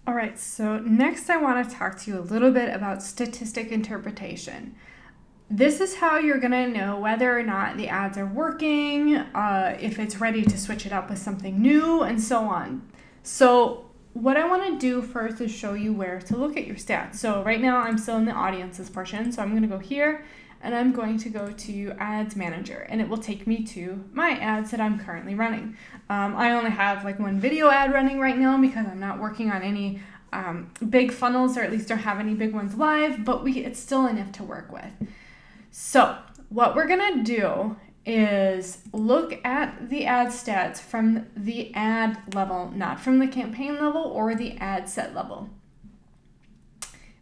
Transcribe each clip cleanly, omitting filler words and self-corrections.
All right, so next I want to talk to you a little bit about statistic interpretation. This is how you're going to know whether or not the ads are working, if it's ready to switch it up with something new, and so on. So what I want to do first is show you where to look at your stats. So right now I'm still in the audiences portion, so I'm going to go here and I'm going to go to Ads Manager, and it will take me to my ads that I'm currently running. I only have like one video ad running right now because I'm not working on any big funnels, or at least don't have any big ones live, but it's still enough to work with. So what we're going to do is look at the ad stats from the ad level, not from the campaign level or the ad set level.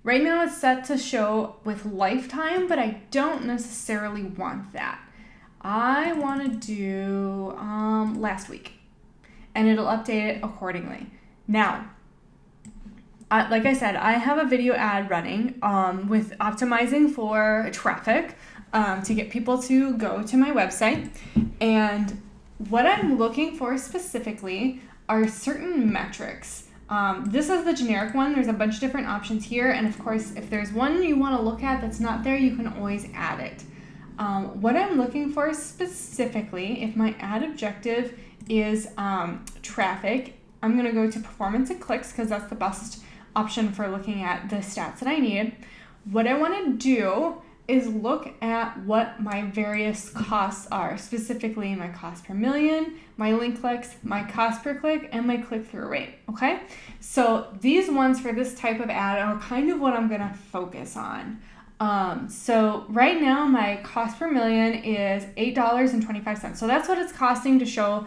Right now it's set to show with lifetime, but I don't necessarily want that. I want to do last week, and it'll update it accordingly. Now, like I said, I have a video ad running with optimizing for traffic to get people to go to my website. And what I'm looking for specifically are certain metrics. This is the generic one. There's a bunch of different options here. And of course, if there's one you want to look at that's not there, you can always add it. What I'm looking for specifically, if my ad objective is traffic, I'm going to go to performance and clicks because that's the best option for looking at the stats that I need. What I want to do is look at what my various costs are, specifically my cost per million, my link clicks, my cost per click, and my click-through rate, okay? So these ones for this type of ad are kind of what I'm gonna focus on. So right now my cost per million is $8.25. So that's what it's costing to show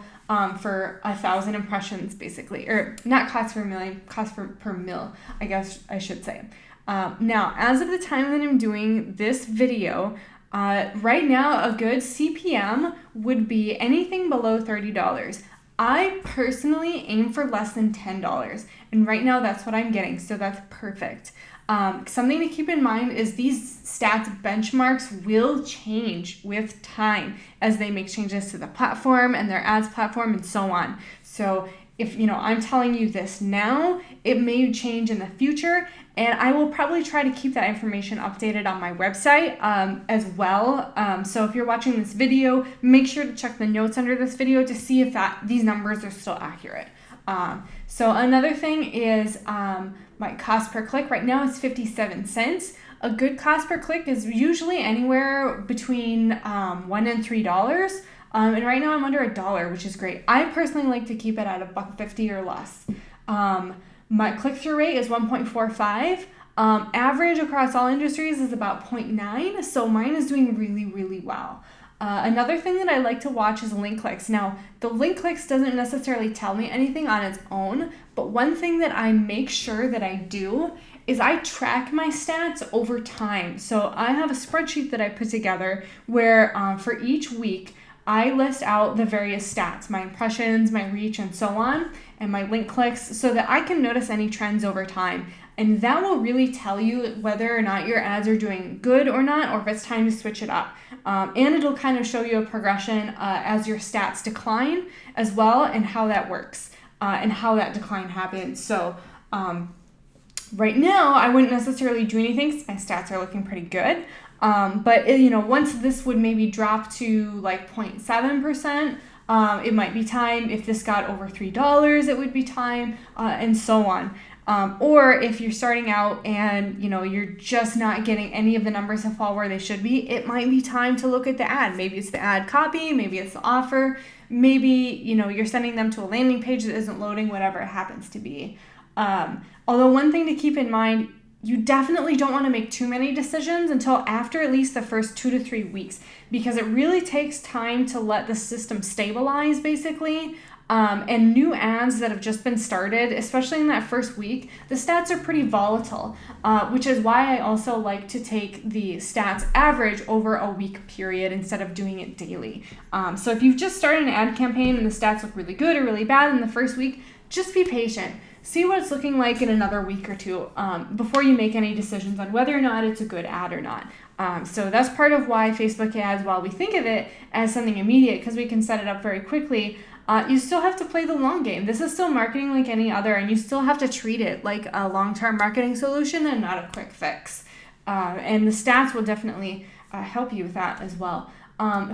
for 1,000 impressions, basically, or not cost per million, cost per mil, I guess I should say. Now, as of the time that I'm doing this video, right now a good CPM would be anything below $30. I personally aim for less than $10, and right now that's what I'm getting, so that's perfect. Something to keep in mind is these stats benchmarks will change with time as they make changes to the platform and their ads platform and so on. So if I'm telling you this now, it may change in the future, and I will probably try to keep that information updated on my website as well. So if you're watching this video, make sure to check the notes under this video to see if these numbers are still accurate. So another thing is my cost per click right now is 57 cents. A good cost per click is usually anywhere between $1 and $3. And right now I'm under $1, which is great. I personally like to keep it at $1.50 or less. My click-through rate is 1.45. Average across all industries is about 0.9, so mine is doing really, really well. Another thing that I like to watch is link clicks. Now, the link clicks doesn't necessarily tell me anything on its own, but one thing that I make sure that I do is I track my stats over time. So I have a spreadsheet that I put together where for each week, I list out the various stats, my impressions, my reach, and so on, and my link clicks, so that I can notice any trends over time. And that will really tell you whether or not your ads are doing good or not, or if it's time to switch it up. And it'll kind of show you a progression as your stats decline as well, and how that works, and how that decline happens. So right now, I wouldn't necessarily do anything because my stats are looking pretty good. But once this would maybe drop to like 0.7%, it might be time. If this got over $3, it would be time, and so on. Or if you're starting out and you're just not getting any of the numbers to fall where they should be, it might be time to look at the ad. Maybe it's the ad copy, maybe it's the offer, maybe you're sending them to a landing page that isn't loading, whatever it happens to be. Although one thing to keep in mind, you definitely don't want to make too many decisions until after at least the first 2 to 3 weeks, because it really takes time to let the system stabilize, basically. And new ads that have just been started, especially in that first week, the stats are pretty volatile, which is why I also like to take the stats average over a week period instead of doing it daily. So if you've just started an ad campaign and the stats look really good or really bad in the first week, just be patient. See what it's looking like in another week or two before you make any decisions on whether or not it's a good ad or not. So that's part of why Facebook ads, while we think of it as something immediate because we can set it up very quickly, you still have to play the long game. This is still marketing like any other, and you still have to treat it like a long-term marketing solution and not a quick fix. And the stats will definitely help you with that as well.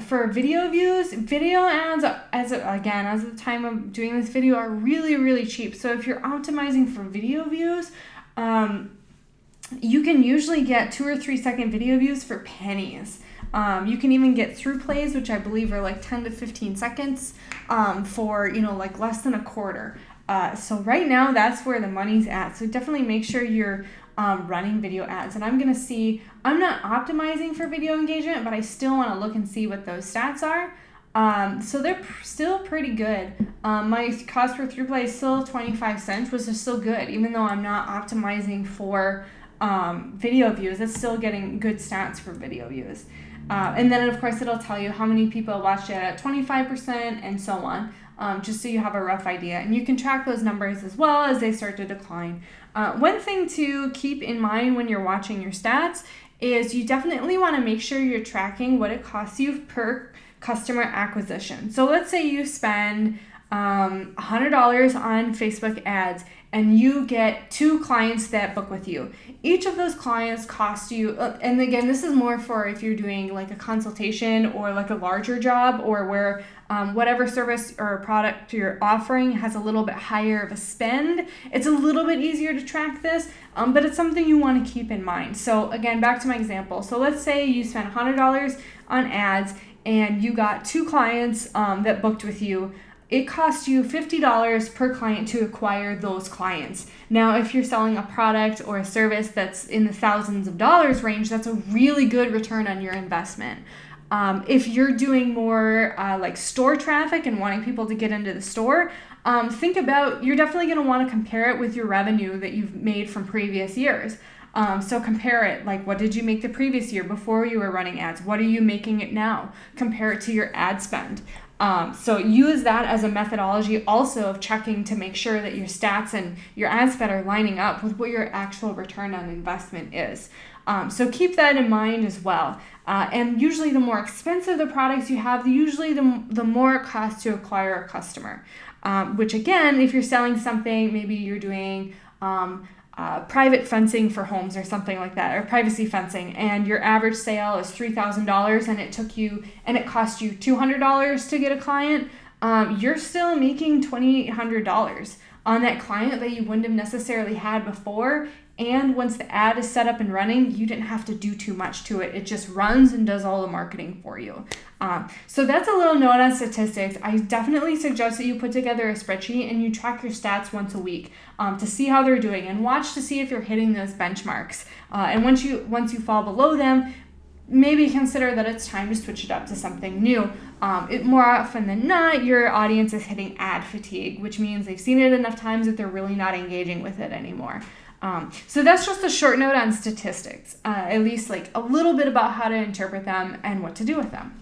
For video views, video ads, as of the time of doing this video, are really, really cheap. So if you're optimizing for video views, you can usually get 2 or 3 second video views for pennies. You can even get through plays, which I believe are like 10 to 15 seconds, for, like less than a quarter. So right now, that's where the money's at. So definitely make sure you're running video ads. And I'm not optimizing for video engagement, but I still want to look and see what those stats are. So they're still pretty good. My cost per through play is still 25 cents, which is still good, even though I'm not optimizing for video views. It's still getting good stats for video views. And then, of course, it'll tell you how many people watched it at 25% and so on, just so you have a rough idea. And you can track those numbers as well as they start to decline. One thing to keep in mind when you're watching your stats is you definitely want to make sure you're tracking what it costs you per customer acquisition. So let's say you spend $100 on Facebook ads and you get 2 clients that book with you. Each of those clients cost you, and again, this is more for if you're doing like a consultation or like a larger job, or where whatever service or product you're offering has a little bit higher of a spend. It's a little bit easier to track this, but it's something you want to keep in mind. So again, back to my example. So let's say you spent $100 on ads and you got 2 clients that booked with you. It costs you $50 per client to acquire those clients. Now, if you're selling a product or a service that's in the thousands of dollars range, that's a really good return on your investment. If you're doing more like store traffic and wanting people to get into the store, you're definitely going to want to compare it with your revenue that you've made from previous years. So compare it, like what did you make the previous year before you were running ads? What are you making it now? Compare it to your ad spend. So use that as a methodology also of checking to make sure that your stats and your ad spend are lining up with what your actual return on investment is. So keep that in mind as well. And usually the more expensive the products you have, usually the more it costs to acquire a customer. Which again, if you're selling something, maybe you're doing private fencing for homes or something like that, or privacy fencing, and your average sale is $3,000 and it cost you $200 to get a client, you're still making $2,800 on that client that you wouldn't have necessarily had before. And once the ad is set up and running, you didn't have to do too much to it. It just runs and does all the marketing for you. So that's a little note on statistics. I definitely suggest that you put together a spreadsheet and you track your stats once a week to see how they're doing and watch to see if you're hitting those benchmarks. And once you fall below them, maybe consider that it's time to switch it up to something new. More often than not, your audience is hitting ad fatigue, which means they've seen it enough times that they're really not engaging with it anymore. So that's just a short note on statistics, at least like a little bit about how to interpret them and what to do with them.